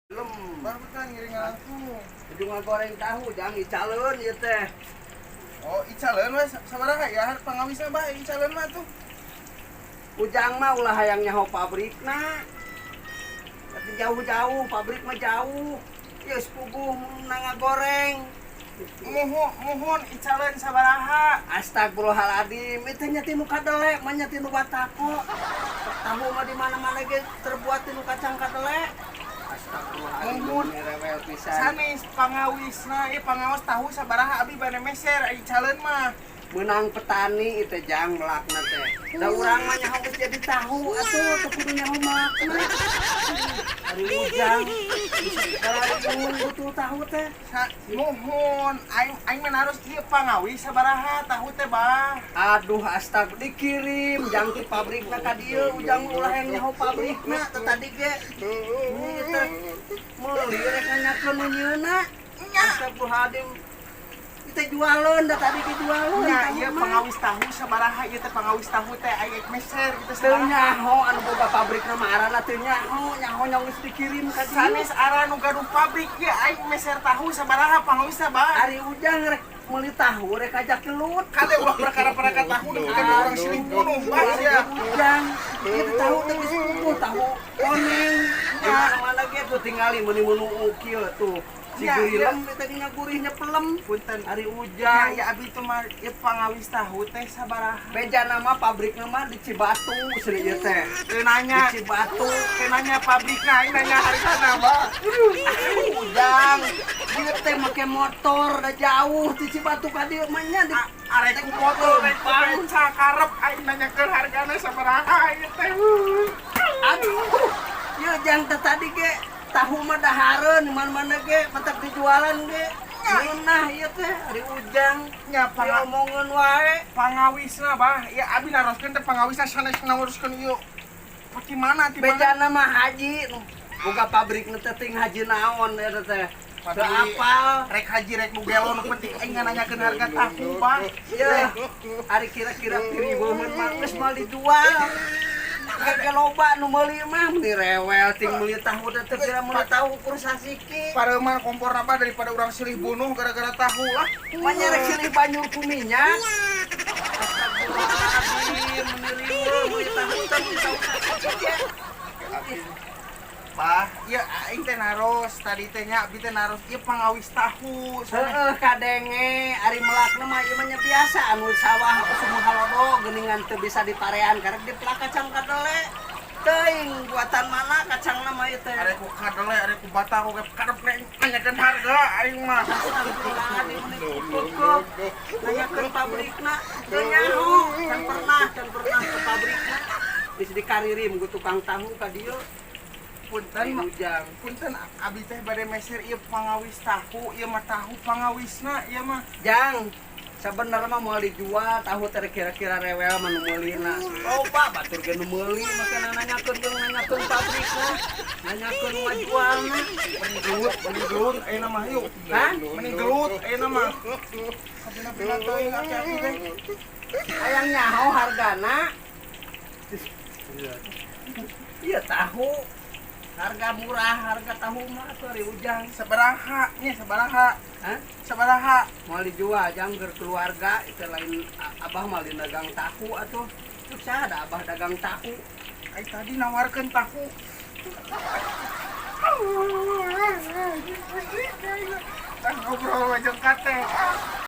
Belum. Baru kan ngiring aku. Kudu ngagoreng tahu, jangan icaleun ieu teh. Oh, icaleun we sabaraha ya pangawisna bae icaleun mah tuh. Ujang mah ulah hayang nyaho pabrikna. Tapi jauh-jauh, pabrik mah jauh. Ieu sepuguh menang ngagoreng. Mohon icaleun sabaraha. Astagfirullahaladzim, itu nya tinu kadele, mah nya tinu batako. Tahu mah di mana-mana ge terbuat tinu kacang kadele. Astagfirullahaladzim, Mohon. ini rewel pisan. Sanes pangawisna, pangawas tahu sabaraha abi bade meser icaleun mah. Menang petani itu jang melakna teh. Da urang mah nyaho geus jadi tahu atuh teu kudu nyaho melakna. Ari ujang. Kalau butuh tahu teh. Mohon aing mah harus ieu pangawis sabaraha tahu teh bah. Aduh astag dikirim jang ti pabrikna ka dieu ujang ulah yang nyaho pabrikna teh tadi ge. Ieu teh meuli rek nanyakeun nu nyieuna. Astagfirullahaladzim. Kita jualan, dah tadi kita jualan. Ya, iya pangawis tahu sabaraha ieu teh pangawis tahu teh aya meser gitu Teu sabaraha. nyaho anu boga pabrikna mah arana teu nyaho nya geus dikirim ka dieu. Sanes ara nu gaduh pabrik ya aing meser tahu sabaraha pangawisna bah. Ari ujang rek meuli tahu rek ajak kelut. Kade ulah perkara-perkara tahu dengan orang silih bunuh bah ya. Ujang, itu tahu teh geus pupuh tahu koneng. Ya mana ge tuh tingali meuni-meuni kieu tuh. Si Ya, geurilem teh nya gurihnya pelem. Punten Ari ya ujang. ya abi teh mah ieu pangawis tahu teh sabaraha. Beja nama pabrikna mah di Cibatu cenah ieu teh. Teu nanya, Di Cibatu. teu nanya pabrikna, aing nanya hargana bah. Ujang, dia teh make motor da jauh di Cibatu ka dieu mah nya di Arek ku motor rek ku beca karep aing nanyakeun hargana sabaraha ieu teh. aduh. Ieu jang teh tadi ge tahu mah dahareun mana-mana ge mantap dijualan ge. Nah ieu teh ari ujang Nya ngomongkeun wae. pangawisna bah, ya abi naroskeun teh pangawisna sanes nguruskeun ieu. Bagaimana ti mana? Bejana mah haji nu boga pabrik teh ting haji naon eta teh. Teu apal. Rek haji rek nu gelo nu penting aing nanyakeun harga tahu bah. Ieu ari kira-kira piriweun mah geus mal dijual. Kayak loba nu meuli mah meni rewel ting meuli tahu teh teu kira meuli tahu ukur sasiki. Pareuman kompor apa daripada orang silih bunuh gara-gara tahu lah. Mah nyarek silih banjur ku minyak. Astagfirullahaladzim, meni riweuh meuli tahu teh tahu sasiki ge. Bah, ya aing teh naros tadi teh nya abi teh naros ieu pangawis tahu. Heeh kadenge ari melakna mah ieu mah nya biasa anu sawah sumuh halodo geuningan teu bisa diparean karek dipelak kacang kadele. Teuing buatan mana kacangna mah ieu teh. Arek ku kadele, arek ku bata ku karep nanyakeun harga aing mah. Astagfirullahaladzim, meni kukuk. Nanyakeun pabrikna teu nyaho, can pernah ke pabrikna. Geus dikaririm ku tukang tahu ka dieu. Punten mah Ujang. punten abi teh bade meser ieu pangawis tahu, ieu mah tahu pangawisna ieu mah. Jang, sebenarnya mah mau dijual tahu teh kira-kira rewel mah nu meulina. Loba batur ge nu meuli make nanyakeun pabrikna, nanyakeun majualna. Mending gelut ayeuna mah yuk. Hah? Mending gelut ayeuna mah. Sabina-bina teuing hati-hati teh. Hayang nyaho hargana. Iya tahu. Harga murah, harga tahu mah atuh ari ujang. Sabaraha nya sabaraha? Hah? Sabaraha? Mau dijual jang keur keluarga itu lain abah mah di dagang tahu atuh. Terus ada abah dagang tahu. Aing tadi nawarkeun tahu. Tah ngobrol jeung kate.